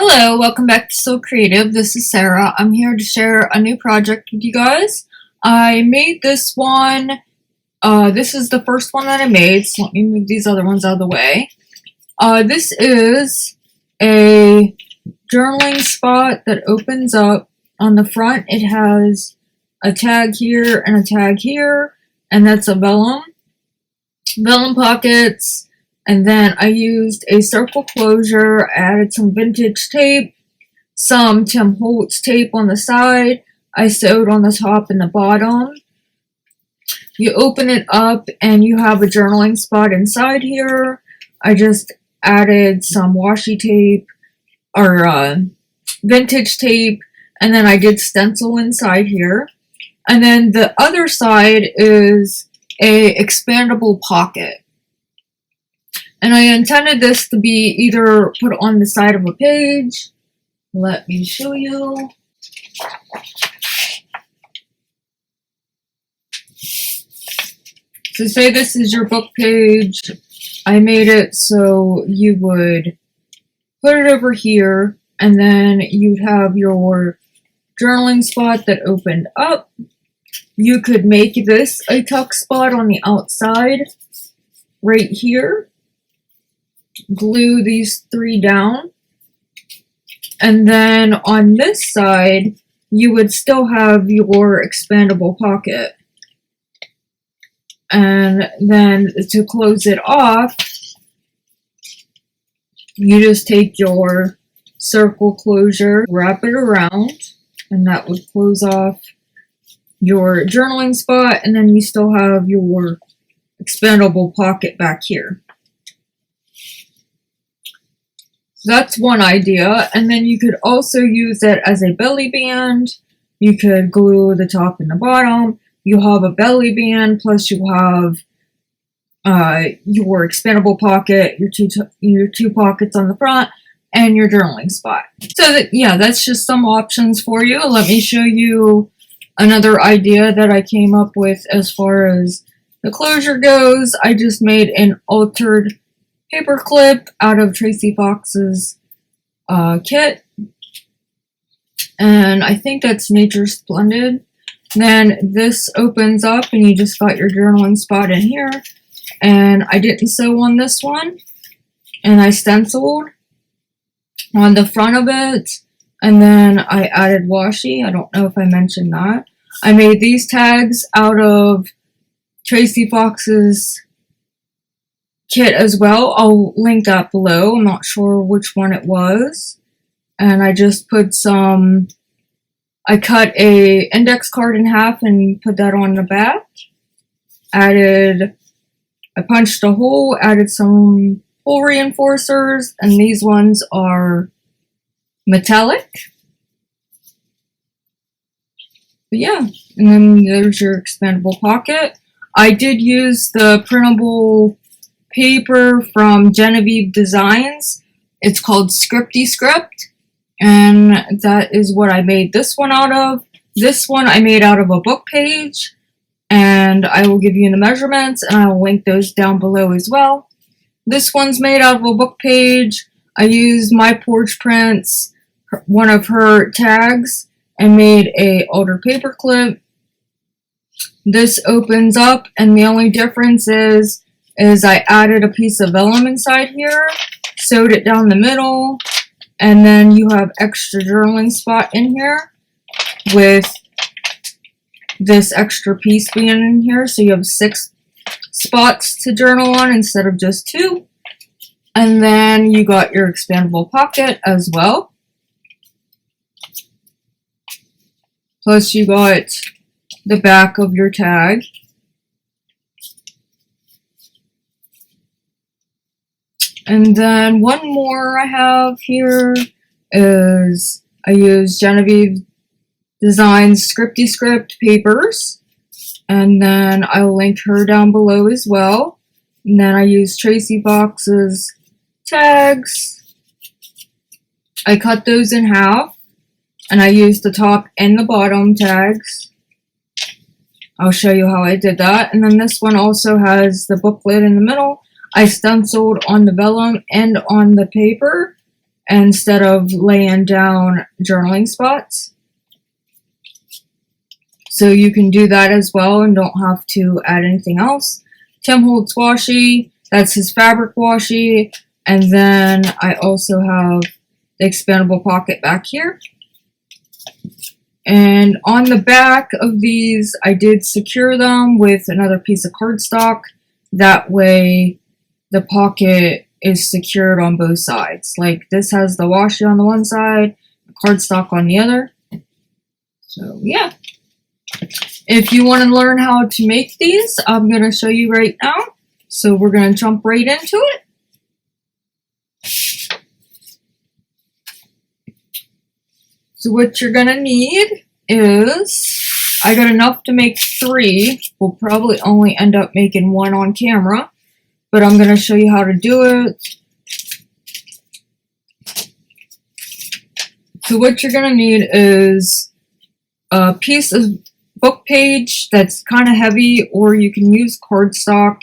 Hello, welcome back to So Creative. This is Sarah. I'm here to share a new project with you guys. I made this one. This is the first one that I made, so let me move these other ones out of the way. This is a journaling spot that opens up. On the front, it has a tag here and a tag here, and that's a vellum pockets. And then I used a circle closure, added some vintage tape, some Tim Holtz tape on the side. I sewed on the top and the bottom. You open it up and you have a journaling spot inside here. I just added some washi tape or vintage tape, and then I did stencil inside here. And then the other side is a expandable pocket. And I intended this to be either put on the side of a page. Let me show you. So say this is your book page. I made it so you would put it over here, and then you'd have your journaling spot that opened up. You could make this a tuck spot on the outside right here. Glue these three down, and then on this side you would still have your expandable pocket, and then to close it off you just take your circle closure, wrap it around, and that would close off your journaling spot, and then you still have your expandable pocket back here. That's one idea, and then you could also use it as a belly band. You could glue the top and the bottom. You have a belly band, plus you have your expandable pocket, your two pockets on the front, and your journaling spot. So that's just some options for you. Let me show you another idea that I came up with as far as the closure goes. I just made an altered paper clip out of Tracy Fox's kit, and I think that's Nature Splendid. Then this opens up and you just got your journaling spot in here, and I didn't sew on this one, and I stenciled on the front of it, and then I added washi. I don't know if I mentioned that. I made these tags out of Tracy Fox's kit as well. I'll link that below. I'm not sure which one it was. And I just put I cut a index card in half and put that on the back. I punched a hole, added some hole reinforcers, and these ones are metallic. But yeah, and then there's your expandable pocket. I did use the printable paper from Genevieve Designs. It's called Scripty Script, and that is what I made this one out of. This one I made out of a book page, and I will give you the measurements, and I will link those down below as well. This one's made out of a book page. I used My Porch Prints, one of her tags, and made a altered paper clip. This opens up, and the only difference is I added a piece of vellum inside here, sewed it down the middle, and then you have extra journaling spot in here with this extra piece being in here, so you have 6 spots to journal on instead of just 2. And then you got your expandable pocket as well. Plus you got the back of your tag. And then one more I have here is I used Genevieve Designs Scripty Script papers, and then I'll link her down below as well. And then I used Tracy Fox's tags. I cut those in half, and I used the top and the bottom tags. I'll show you how I did that. And then this one also has the booklet in the middle. I stenciled on the vellum and on the paper, instead of laying down journaling spots. So you can do that as well and don't have to add anything else. Tim Holtz washi, that's his fabric washi. And then I also have the expandable pocket back here. And on the back of these, I did secure them with another piece of cardstock. That way the pocket is secured on both sides. Like this has the washi on the one side, cardstock on the other. So yeah. If you want to learn how to make these, I'm going to show you right now. So we're going to jump right into it. So what you're going to need is, I got enough to make 3. We'll probably only end up making 1 on camera, but I'm going to show you how to do it. So what you're going to need is a piece of book page that's kind of heavy, or you can use cardstock,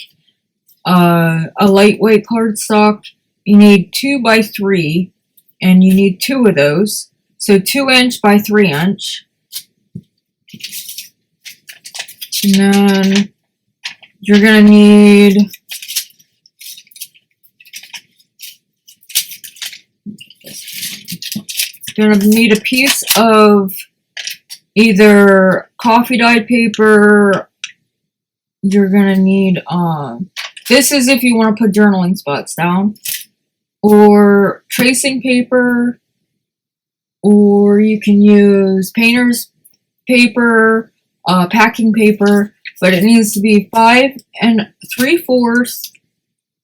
a lightweight cardstock. You need 2 by 3, and you need 2 of those. So 2 inch by 3 inch. And then you're going to need a piece of either coffee dyed paper. You're going to need, this is if you want to put journaling spots down, or tracing paper, or you can use painter's paper, packing paper, but it needs to be 5 3/4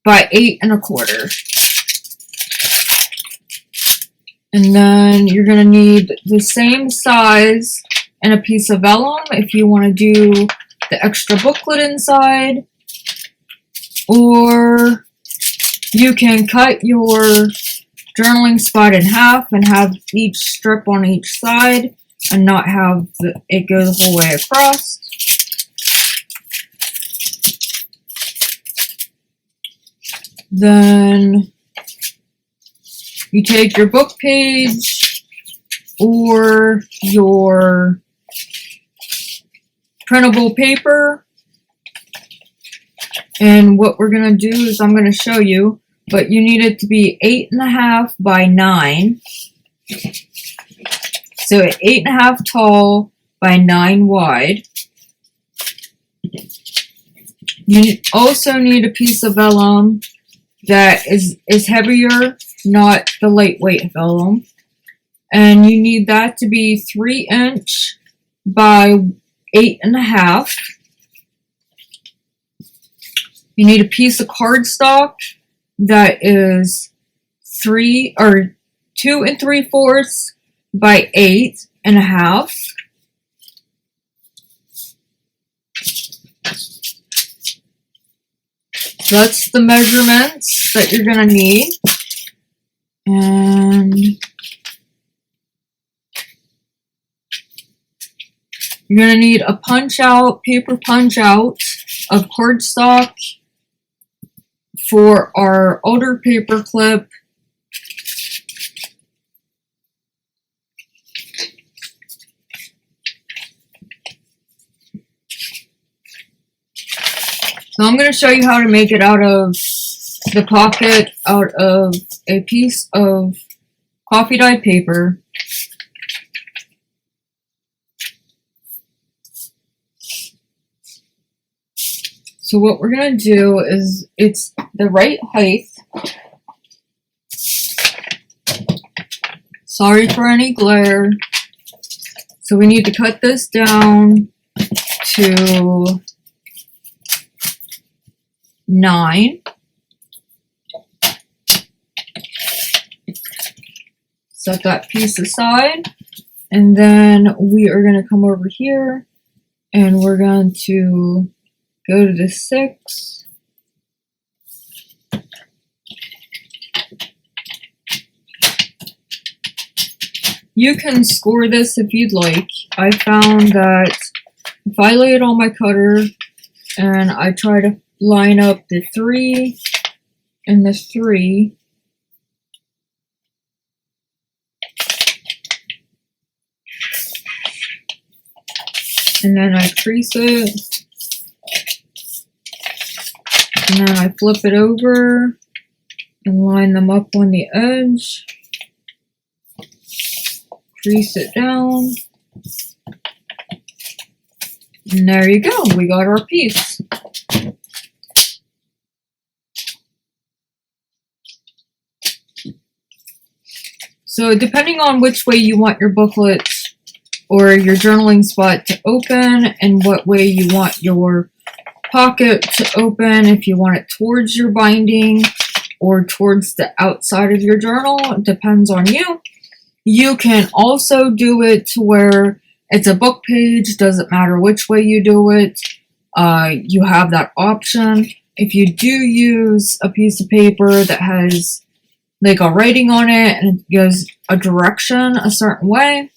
by 8 1/4. And then you're going to need the same size and a piece of vellum if you want to do the extra booklet inside. Or you can cut your journaling spot in half and have each strip on each side and not have it go the whole way across. Then you take your book page or your printable paper, and what we're going to do is I'm going to show you, but you need it to be 8.5 by 9. So 8.5 tall by 9 wide. You also need a piece of vellum that is heavier, not the lightweight vellum. And you need that to be 3 inch by 8.5. You need a piece of cardstock that is 2 3/4 by 8.5. That's the measurements that you're going to need. And you're going to need a paper punch out of cardstock for our older paper clip. So I'm going to show you how to make it out of the pocket, out of a piece of coffee dyed paper. So what we're going to do is, it's the right height. Sorry for any glare. So we need to cut this down to 9. Set that piece aside, and then we are going to come over here and we're going to go to the 6. You can score this if you'd like. I found that if I lay it on my cutter and I try to line up the 3 and the 3, and then I crease it, and then I flip it over and line them up on the edge, crease it down, and there you go, we got our piece. So depending on which way you want your booklet or your journaling spot to open and what way you want your pocket to open, if you want it towards your binding or towards the outside of your journal, it depends on you. You can also do it to where it's a book page, doesn't matter which way you do it, you have that option. If you do use a piece of paper that has like a writing on it and it goes a direction a certain way,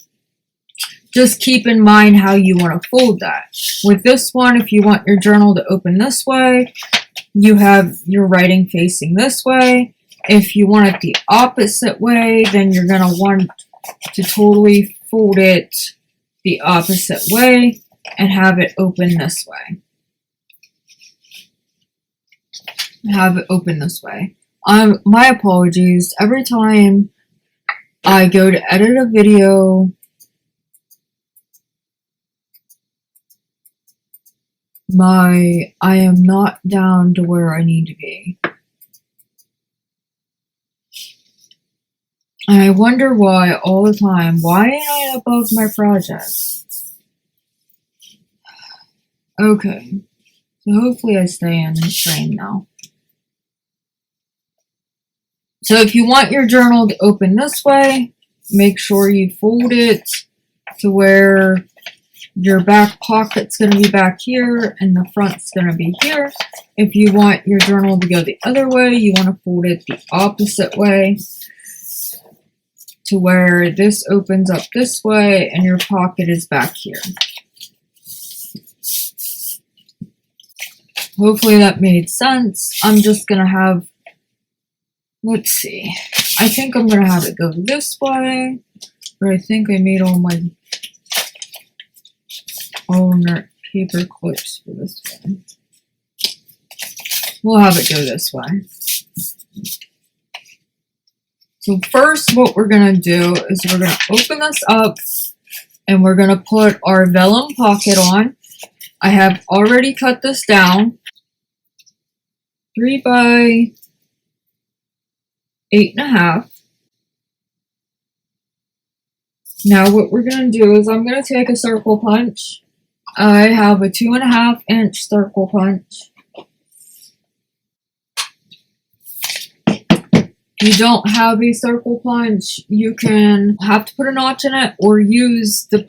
just keep in mind how you want to fold that. With this one, if you want your journal to open this way, you have your writing facing this way. If you want it the opposite way, then you're going to want to totally fold it the opposite way and have it open this way. Have it open this way. My apologies. Every time I go to edit a video, I am not down to where I need to be. And I wonder why all the time. Why ain't I above my project? Okay. So hopefully I stay in frame now. So if you want your journal to open this way, make sure you fold it to where your back pocket's going to be back here and the front's going to be here. If you want your journal to go the other way, you want to fold it the opposite way to where this opens up this way and your pocket is back here. Hopefully that made sense. I'm just going to have, let's see, I think I'm going to have it go this way, but I think I made all my paper clips for this one. We'll have it go this way. So first what we're going to do is we're going to open this up and we're going to put our vellum pocket on. I have already cut this down 3 by 8.5. Now what we're going to do is I'm going to take a circle punch. I have a 2.5 inch circle punch. If you don't have a circle punch, you can have to put a notch in it or use the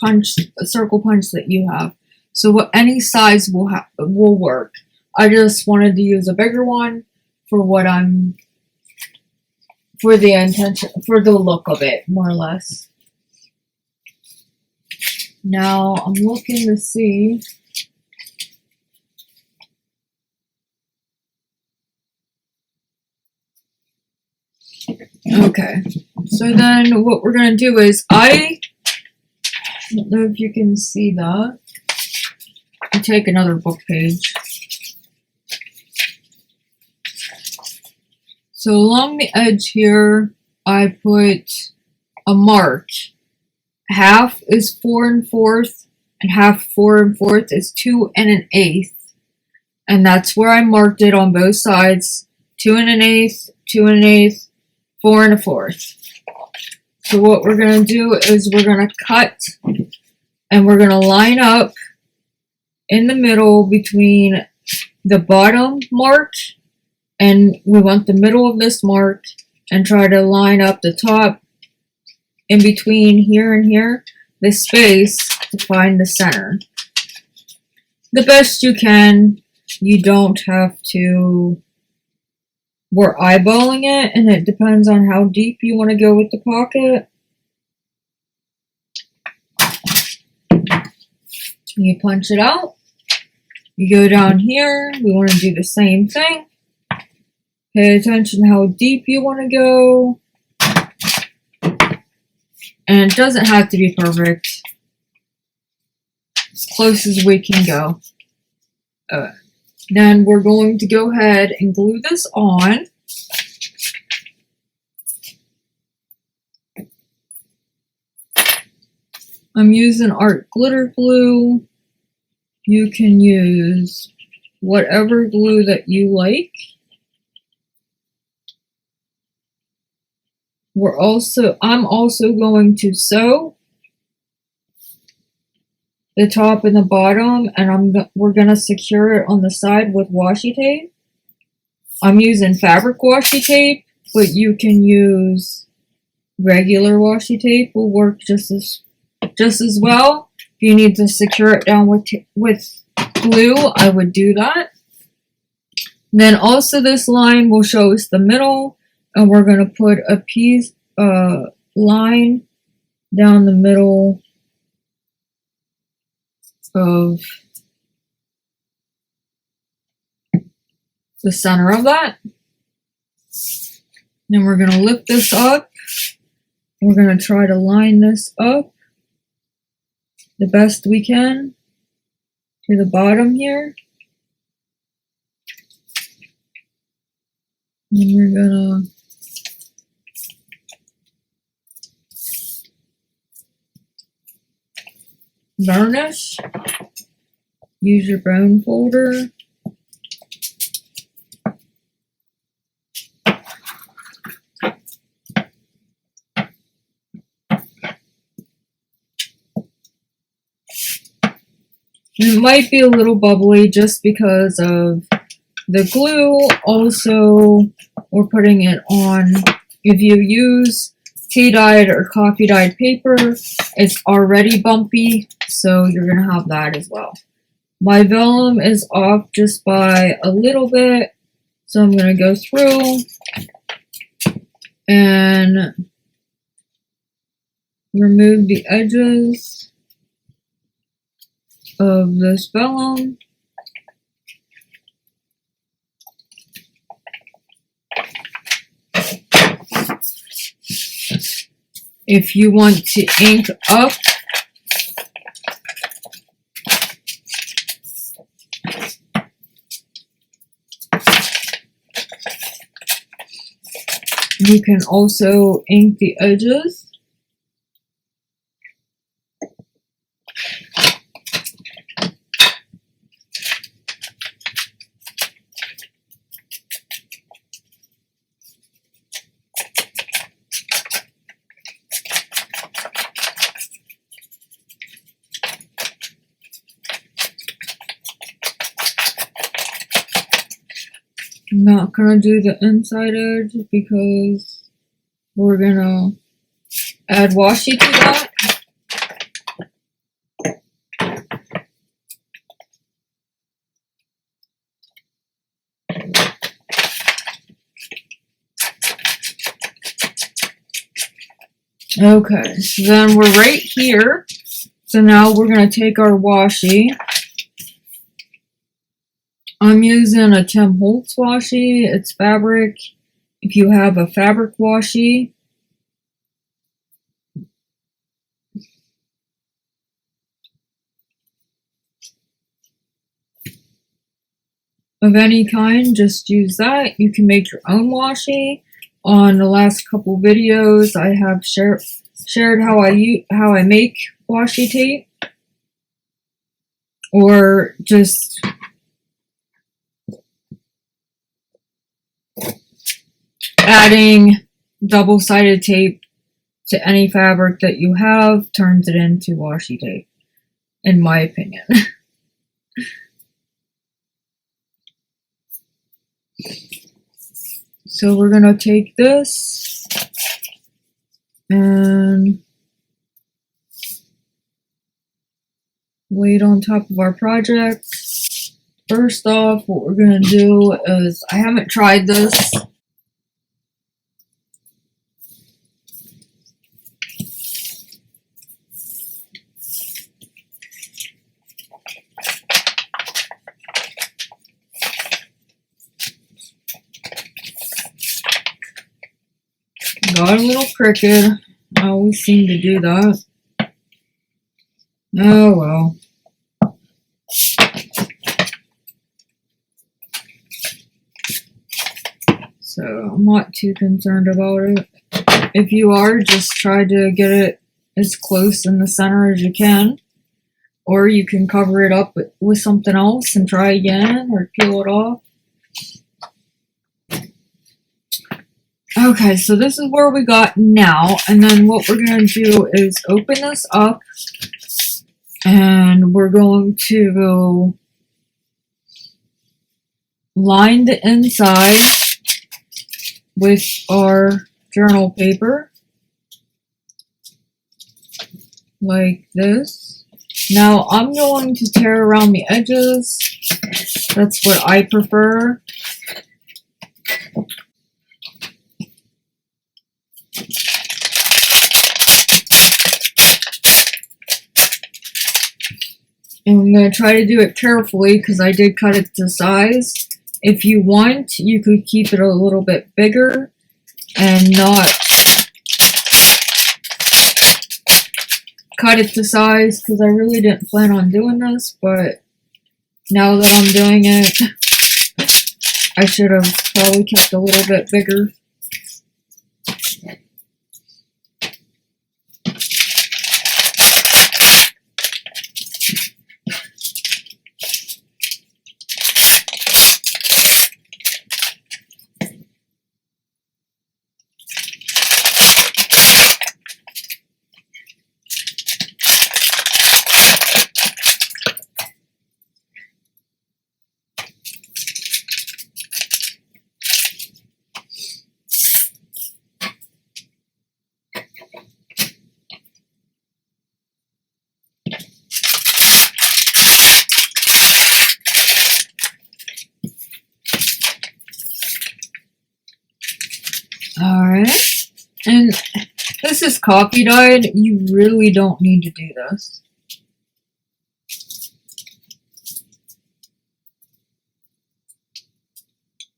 circle punch that you have. So any size will work. I just wanted to use a bigger one for for the intention, for the look of it, more or less. Now I'm looking to see. Okay, so then what we're going to do is I don't know if you can see that. I'll take another book page. So along the edge here, I put a mark. Half is 4 1/4, and half 4 1/4 is 2 1/8. And that's where I marked it on both sides. 2 1/8, 2 1/8, 4 1/4. So what we're going to do is we're going to cut and we're going to line up in the middle between the bottom mark, and we want the middle of this mark, and try to line up the top in between here and here, this space, to find the center. The best you can. You don't have to. We're eyeballing it, and it depends on how deep you want to go with the pocket. You punch it out. You go down here. We want to do the same thing. Pay attention how deep you want to go. And it doesn't have to be perfect. close as we can go. Then we're going to go ahead and glue this on. I'm using art glitter glue. You can use whatever glue that you like. I'm also going to sew the top and the bottom, and we're gonna secure it on the side with washi tape. I'm using fabric washi tape, but you can use regular washi tape. Will work just as well. If you need to secure it down with glue, I would do that. Then also this line will show us the middle, and we're going to put a piece line down the middle of the center of that. Then we're going to lift this up. We're going to try to line this up the best we can to the bottom here. And we're gonna varnish. Use your bone folder. It might be a little bubbly just because of the glue. Also, we're putting it on. If you use tea-dyed or coffee-dyed paper, it's already bumpy, so you're going to have that as well. My vellum is off just by a little bit, so I'm going to go through and remove the edges of this vellum. If you want to ink up, you can also ink the edges. I'm not gonna do the inside edge because we're gonna add washi to that. Okay, so then we're right here. So now we're gonna take our washi. I'm using a Tim Holtz washi. It's fabric. If you have a fabric washi, of any kind, just use that. You can make your own washi. On the last couple videos, I have shared how I make washi tape, or just adding double-sided tape to any fabric that you have turns it into washi tape, in my opinion. So we're gonna take this and lay it on top of our project. First off, what we're gonna do is, I haven't tried this. Got a little crooked. I always seem to do that. Oh well. so I'm not too concerned about it. If you are, just try to get it as close in the center as you can, or you can cover it up with something else and try again, or peel it off. Okay, so this is where we got now, and then what we're going to do is open this up, and we're going to line the inside with our journal paper, like this. Now I'm going to tear around the edges. That's what I prefer. And I'm going to try to do it carefully because I did cut it to size. If you want, you could keep it a little bit bigger and not cut it to size, because I really didn't plan on doing this, but now that I'm doing it, I should have probably kept a little bit bigger. Alright, and this is coffee dyed. You really don't need to do this.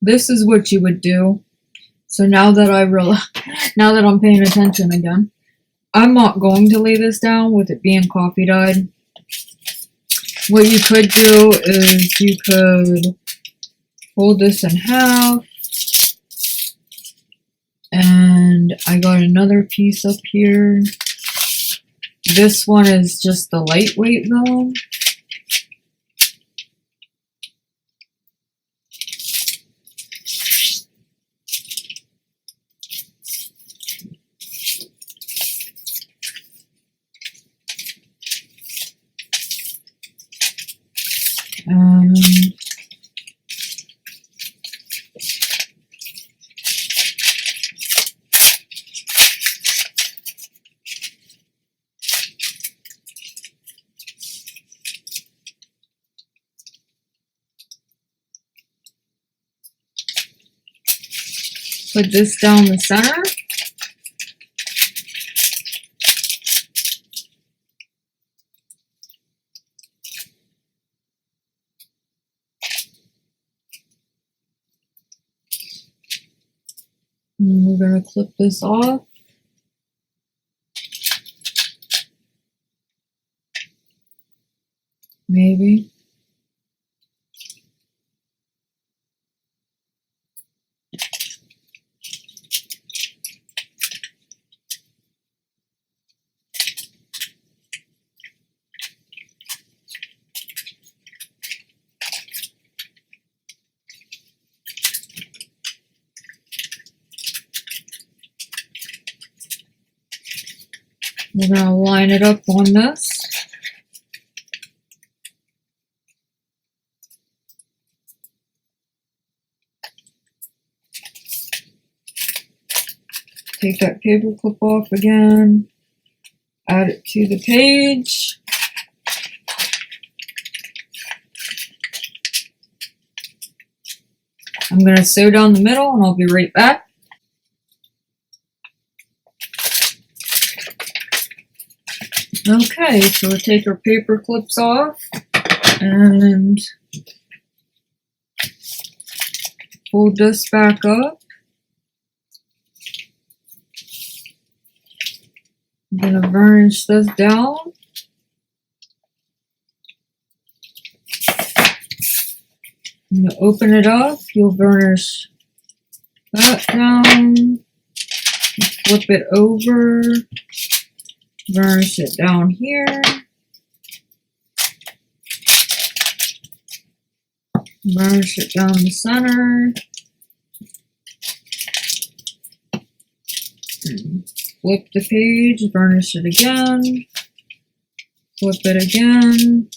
This is what you would do. So now that now that I'm paying attention again, I'm not going to lay this down with it being coffee dyed. What you could do is you could fold this in half. And I got another piece up here. This one is just the lightweight vellum. Put this down the center. And we're going to clip this off. Maybe. We're going to line it up on this. Take that paper clip off again. Add it to the page. I'm going to sew down the middle and I'll be right back. Okay, so we'll take our paper clips off and fold this back up. I'm going to varnish this down. I'm going to open it up. You'll varnish that down, flip it over, varnish it down here, varnish it down the center, flip the page, varnish it again, flip it again,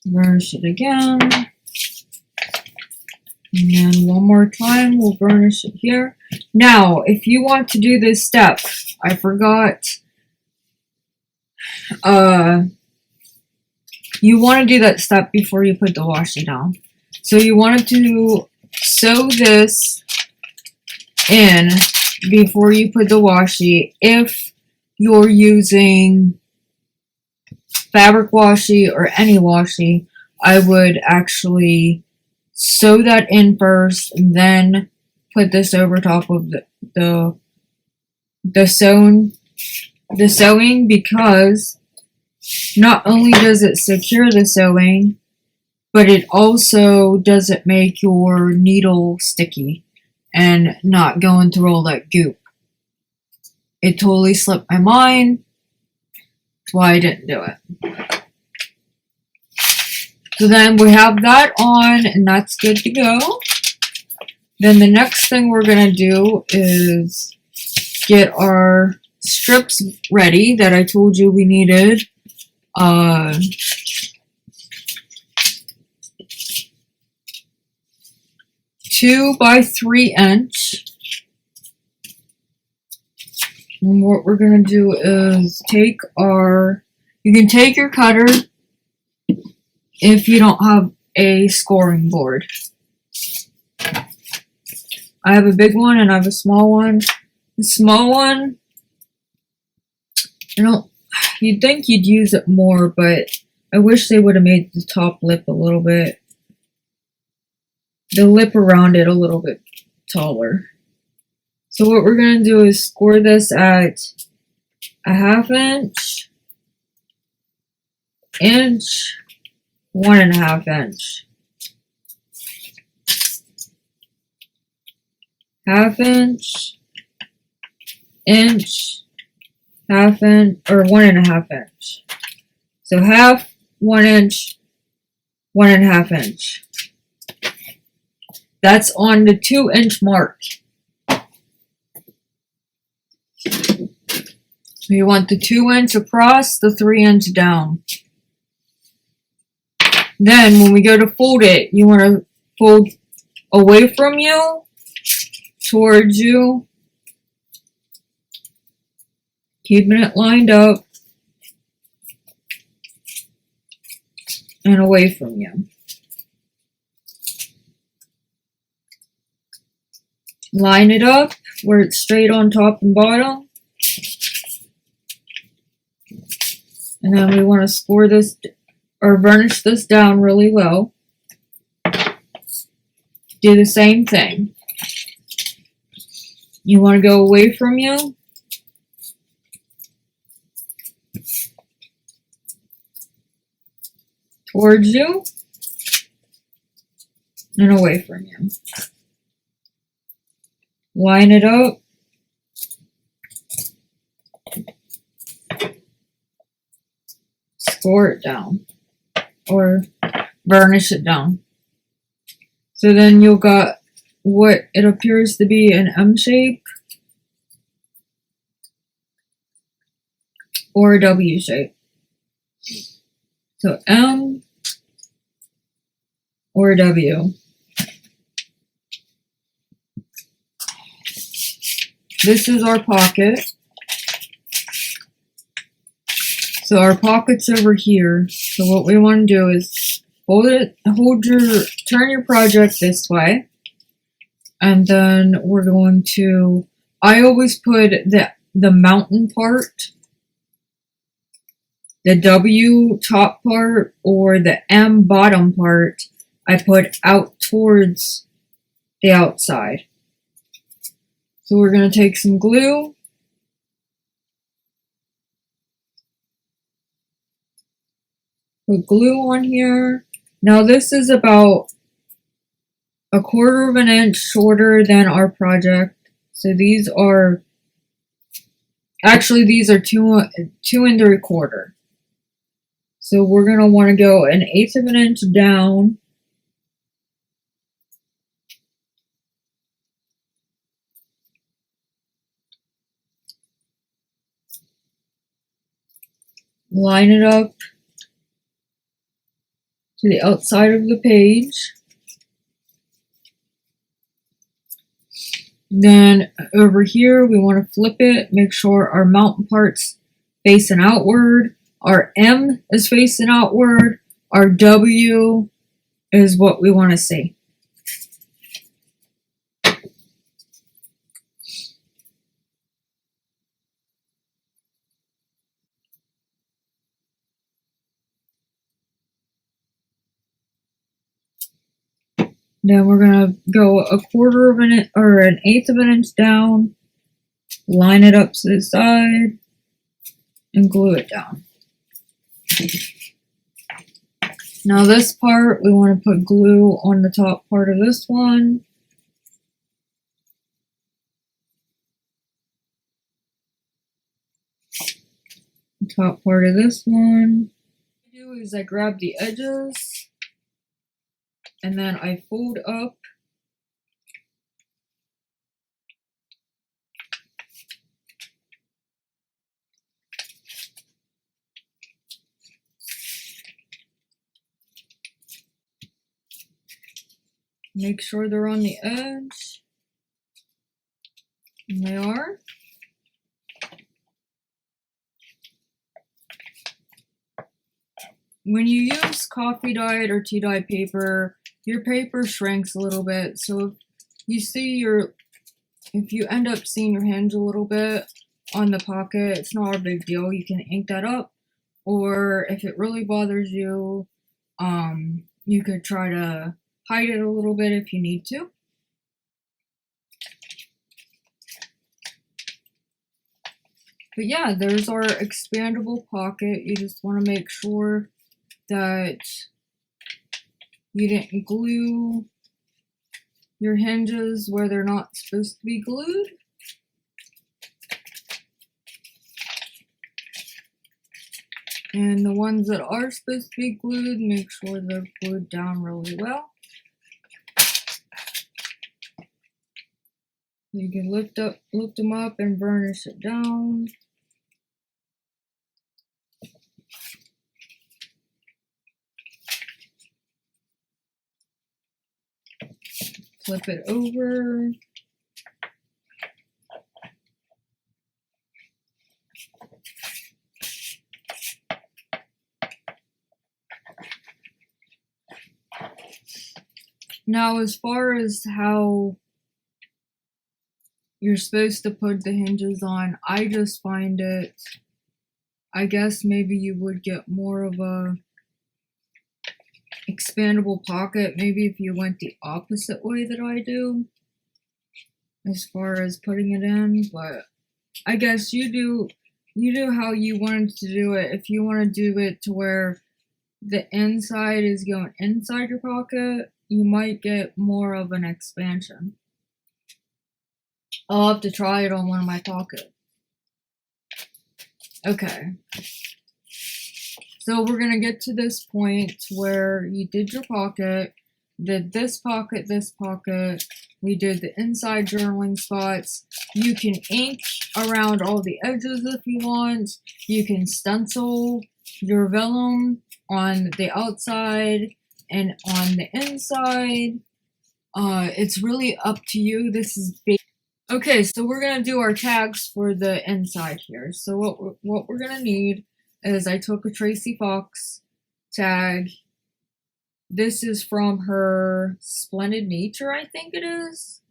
varnish it again, and then one more time we'll varnish it here. Now, if you want to do this step, I forgot, you want to do that step before you put the washi down. So you want to sew this in before you put the washi. If you're using fabric washi or any washi, I would actually sew that in first and then put this over top of the sewing, because not only does it secure the sewing, but it also doesn't make your needle sticky and not going through all that goop. It totally slipped my mind. That's why I didn't do it. So then we have that on, and that's good to go. Then the next thing we're going to do is get our strips ready that I told you we needed. 2 by 3 inch. And what we're going to do is you can take your cutter if you don't have a scoring board. I have a big one and I have a small one. The small one, you'd think you'd use it more, but I wish they would have made the top lip a little bit, the lip around it a little bit taller. So what we're going to do is score this at a 1/2 inch, 1.5 inch, 1/2 inch, 1/2 inch, or 1.5 inch. So 1/2, 1 inch, 1.5 inch. That's on the 2 inch mark. You want the 2 inch across, the 3 inch down. Then when we go to fold it, you want to fold away from you, towards you, keeping it lined up, and away from you. Line it up where it's straight on top and bottom. And then we want to score this or varnish this down really well. Do the same thing. You want to go away from you. Towards you. And away from you. Line it up. Score it down. Or varnish it down. So then you'll got what it appears to be an M shape or a W shape. So M or W. This is our pocket. So our pocket's over here. So what we want to do is turn your project this way. And then we're going to, I always put the mountain part, the W top part, or the M bottom part, I put out towards the outside. So we're going to take some glue. Put glue on here. Now this is about a 1/4 of an inch shorter than our project. So these are, actually these are 2 3/4. So we're going to want to go 1/8 of an inch down. Line it up to the outside of the page. Then over here, we want to flip it, make sure our mountain part's facing outward. Our M is facing outward. Our W is what we want to see. Then we're going to go a 1/4 of an inch or 1/8 of an inch down, line it up to the side, and glue it down. Now this part, we want to put glue on the top part of this one. The top part of this one. What I do is I grab the edges and then I fold up. Make sure they're on the edge. And they are. When you use coffee dyed or tea dye paper, your paper shrinks a little bit. So if you end up seeing your hinge a little bit on the pocket, it's not a big deal. You can ink that up. Or if it really bothers you, you could try to hide it a little bit if you need to. But yeah, there's our expandable pocket. You just want to make sure that you didn't glue your hinges where they're not supposed to be glued. And the ones that are supposed to be glued, make sure they're glued down really well. You can lift them up and burnish it down. Flip it over. Now, as far as how you're supposed to put the hinges on, I just find it, I guess maybe you would get more of a expandable pocket, maybe if you went the opposite way that I do, as far as putting it in, but I guess you do how you wanted to do it. If you want to do it to where the inside is going inside your pocket, you might get more of an expansion. I'll have to try it on one of my pockets. Okay. So we're going to get to this point where you did your pocket, did this pocket, we did the inside journaling spots. You can ink around all the edges if you want. You can stencil your vellum on the outside and on the inside. It's really up to you. This is big. Okay, so we're gonna do our tags for the inside here. So what we're gonna need is, I took a Tracy Fox tag. This is from her Splendid Nature, I think it is,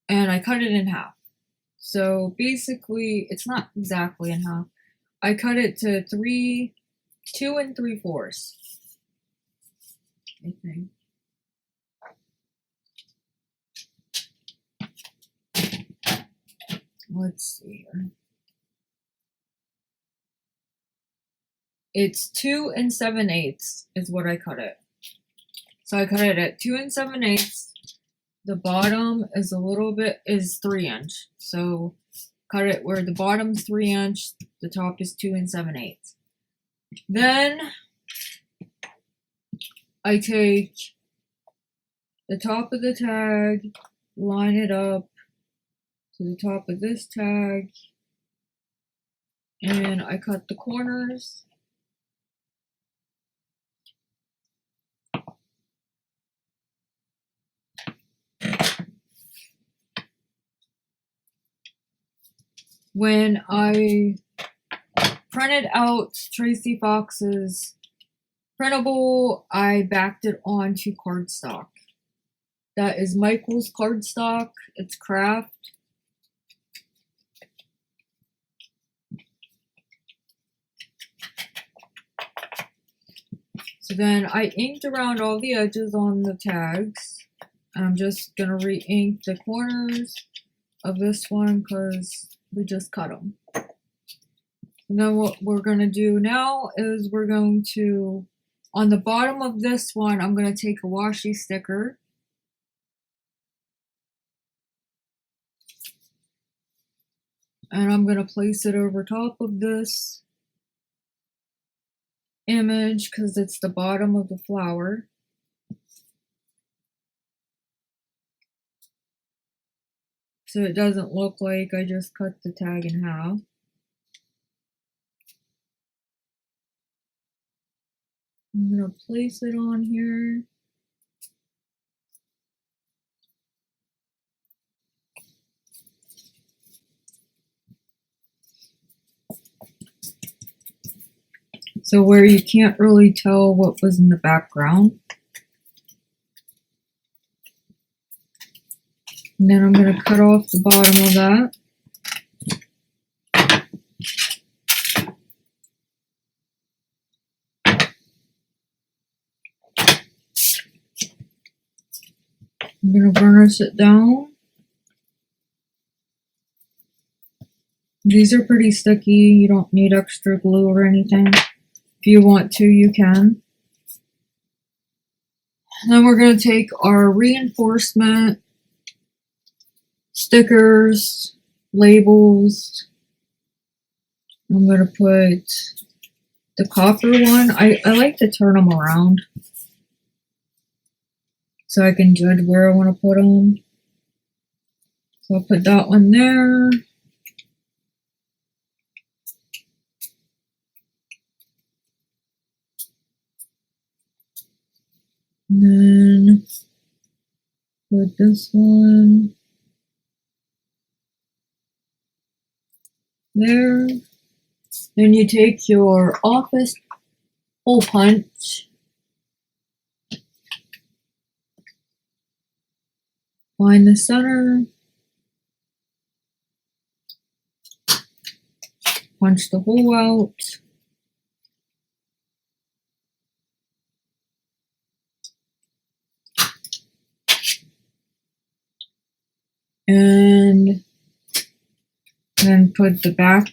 and I cut it in half. So basically, it's not exactly in half. I cut it to 2 3/4, I think. Let's see here. It's 2 7/8 is what I cut it. So I cut it at 2 7/8, the bottom is a little bit, is 3-inch. So cut it where the bottom's 3-inch, the top is 2 7/8. Then I take the top of the tag, line it up to the top of this tag, and I cut the corners. When I printed out Tracy Fox's printable, I backed it onto cardstock. That is Michael's cardstock. It's craft. So then I inked around all the edges on the tags. I'm just going to re-ink the corners of this one because we just cut them. And then what we're going to do now is we're going to, on the bottom of this one, I'm going to take a washi sticker. And I'm going to place it over top of this image because it's the bottom of the flower. So it doesn't look like I just cut the tag in half. I'm going to place it on here. So where you can't really tell what was in the background. And then I'm going to cut off the bottom of that. I'm going to burnish it down. These are pretty sticky. You don't need extra glue or anything. If you want to, you can. And then we're going to take our reinforcement stickers, labels. I'm going to put the copper one. I like to turn them around so I can judge where I want to put them. So I'll put that one there. And then put this one there. Then you take your office hole punch, find the center, punch the hole out. And then put the back,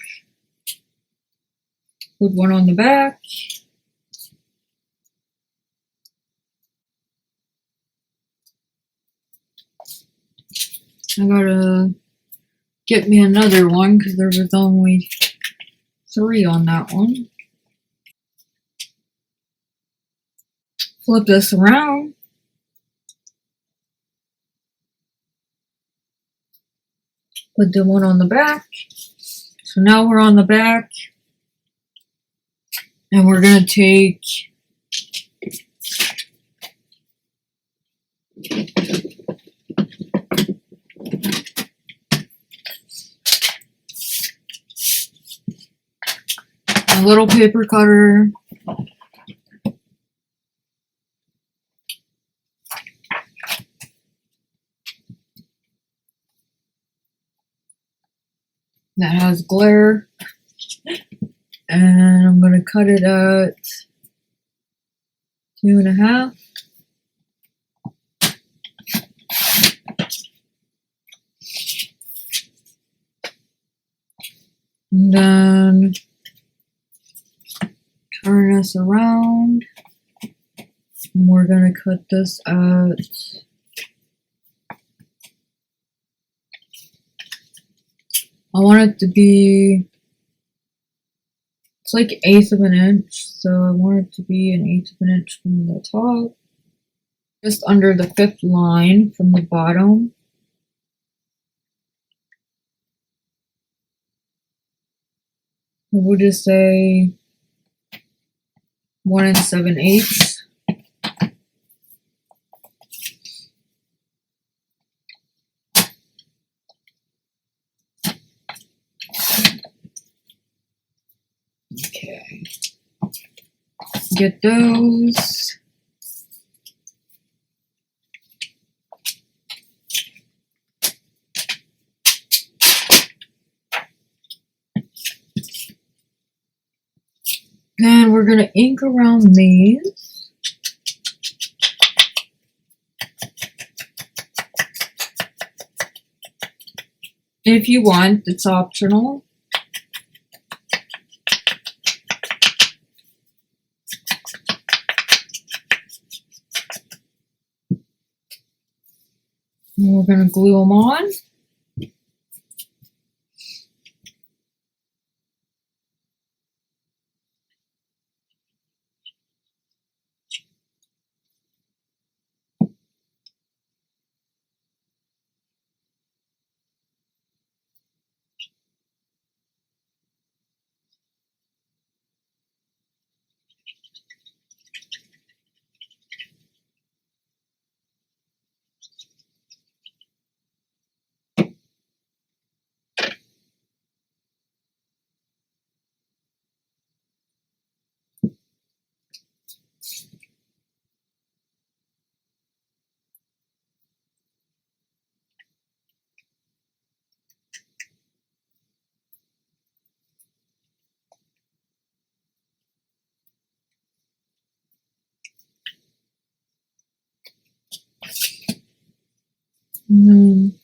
put one on the back. I gotta get me another one because there was only 3 on that one. Flip this around. Put the one on the back. So now we're on the back. And we're going to take a little paper cutter. That has glare. And I'm going to cut it at 2.5. And then turn this around. And we're going to cut this at I want it to be, it's like 1/8 of an inch, so I want it to be 1/8 of an inch from the top, just under the 5th line from the bottom. We'll just say 1 7/8. Okay. Get those. Then we're going to ink around these. If you want, it's optional. And we're going to glue them on. And then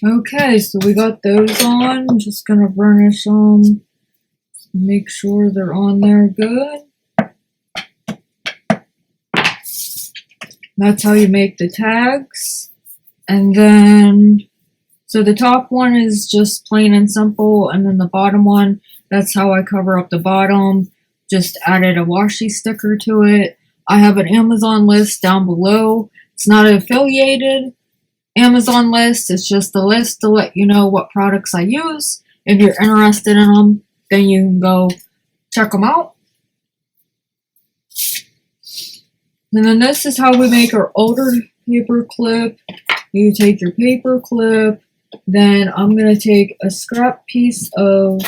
okay, so we got those on. I'm just going to burnish them. Make sure they're on there good. That's how you make the tags. And then, so the top one is just plain and simple, and then the bottom one, that's how I cover up the bottom. Just added a washi sticker to it. I have an Amazon list down below. It's not an affiliated Amazon list, it's just a list to let you know what products I use. If you're interested in them, then you can go check them out. And then this is how we make our older paper clip. You take your paper clip, then I'm going to take a scrap piece of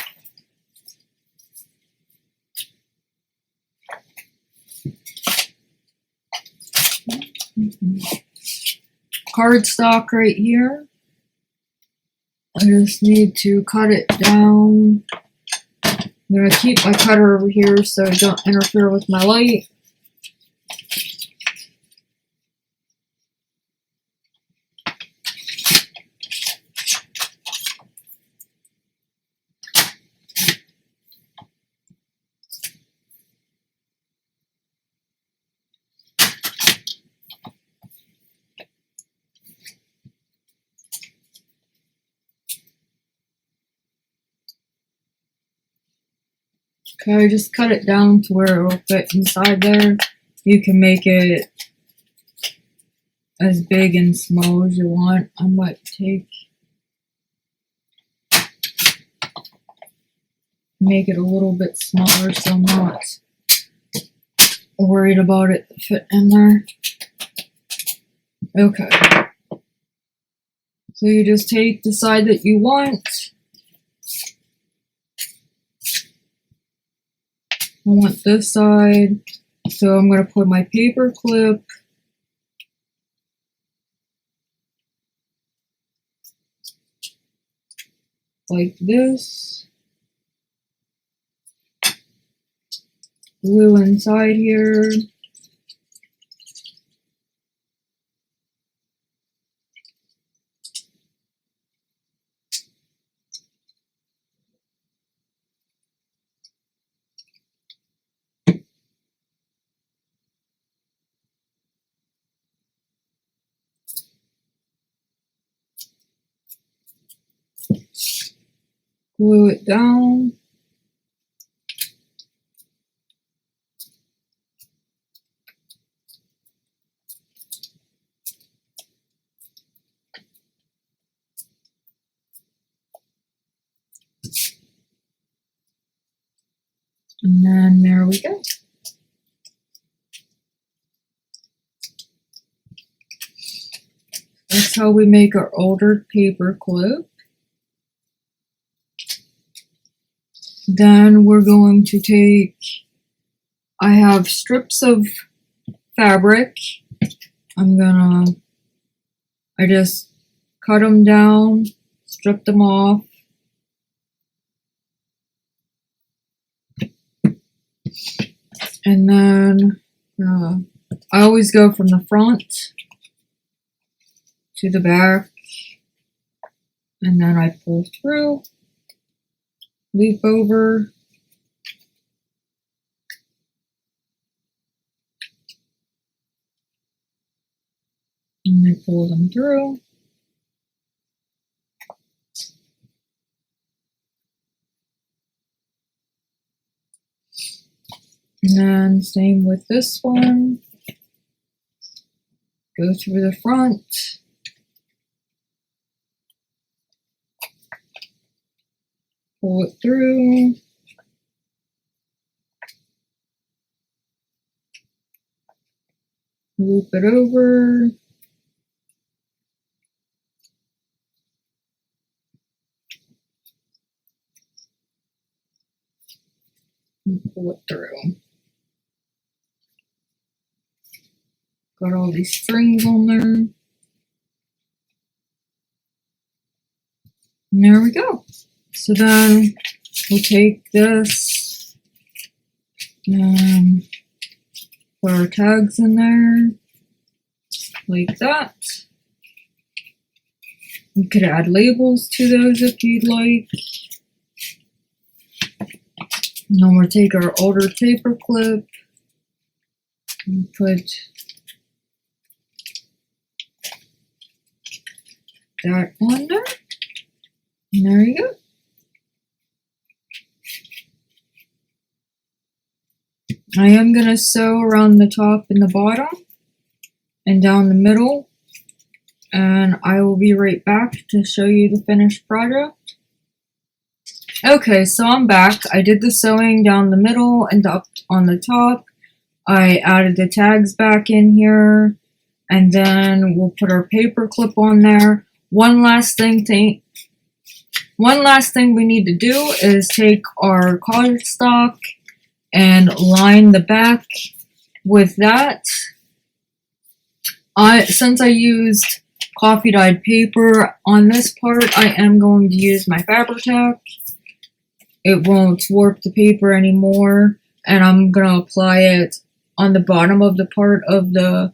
cardstock right here. I just need to cut it down. I'm going to keep my cutter over here so it don't interfere with my light. Okay, just cut it down to where it will fit inside there. You can make it as big and small as you want. I might make it a little bit smaller so I'm not worried about it fit in there. Okay. So you just take the side that you want, I want this side, so I'm going to put my paper clip like this, glue inside here. Glue it down. And then there we go. That's how we make our older paper clip. Then we're going to take, I have strips of fabric. I just cut them down, strip them off. And then I always go from the front to the back, and then I pull through, loop over, and then pull them through. And then same with this one. Go through the front. Pull it through. Loop it over. And pull it through. Got all these strings on there. And there we go. So then we'll take this and put our tags in there like that. You could add labels to those if you'd like. And then we'll take our older paper clip and put that on there. And there you go. I am going to sew around the top and the bottom and down the middle, and I will be right back to show you the finished project. Okay, so I'm back. I did the sewing down the middle and up on the top. I added the tags back in here, and then we'll put our paper clip on there. One last thing we need to do is take our cardstock and line the back with that. Since I used coffee dyed paper on this part, I am going to use my Fabri-Tac. It won't warp the paper anymore, and I'm going to apply it on the bottom of the part of the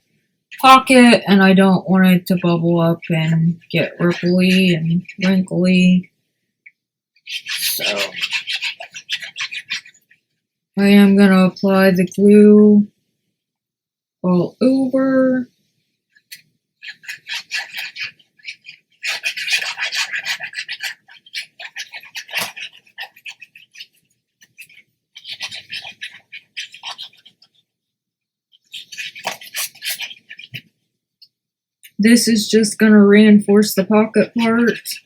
pocket, and I don't want it to bubble up and get ripply and wrinkly. So I am going to apply the glue all over. This is just going to reinforce the pocket part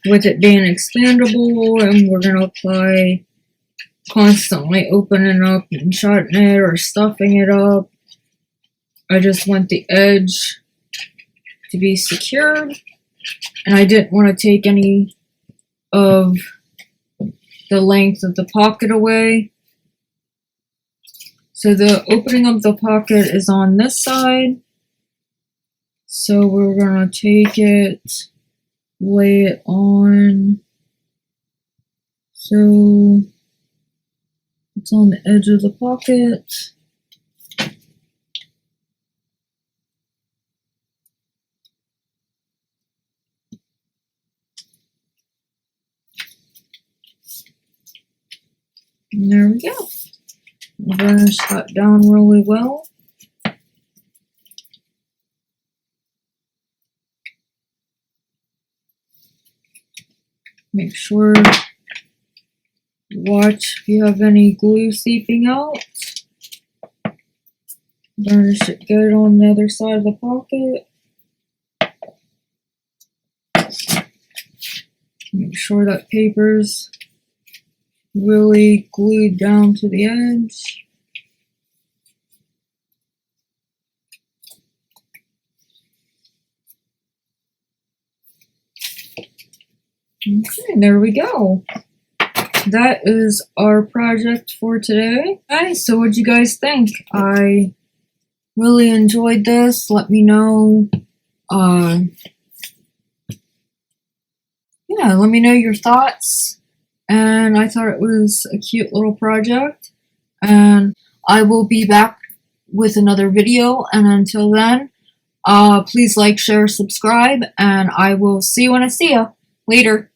with it being expandable, and we're going to apply constantly opening up and shutting it or stuffing it up. I just want the edge to be secured, and I didn't want to take any of the length of the pocket away. So the opening of the pocket is on this side. So we're gonna take it, lay it on. So it's on the edge of the pocket. And there we go. Burnish that down really well. Make sure, watch if you have any glue seeping out. Burnish it good on the other side of the pocket. Make sure that paper's really glued down to the edge. Okay, there we go. That is our project for today. Okay, so what'd you guys think? I really enjoyed this. Let me know. Yeah, let me know your thoughts. And I thought it was a cute little project. And I will be back with another video. And until then, please like, share, subscribe, and I will see you when I see you. Later.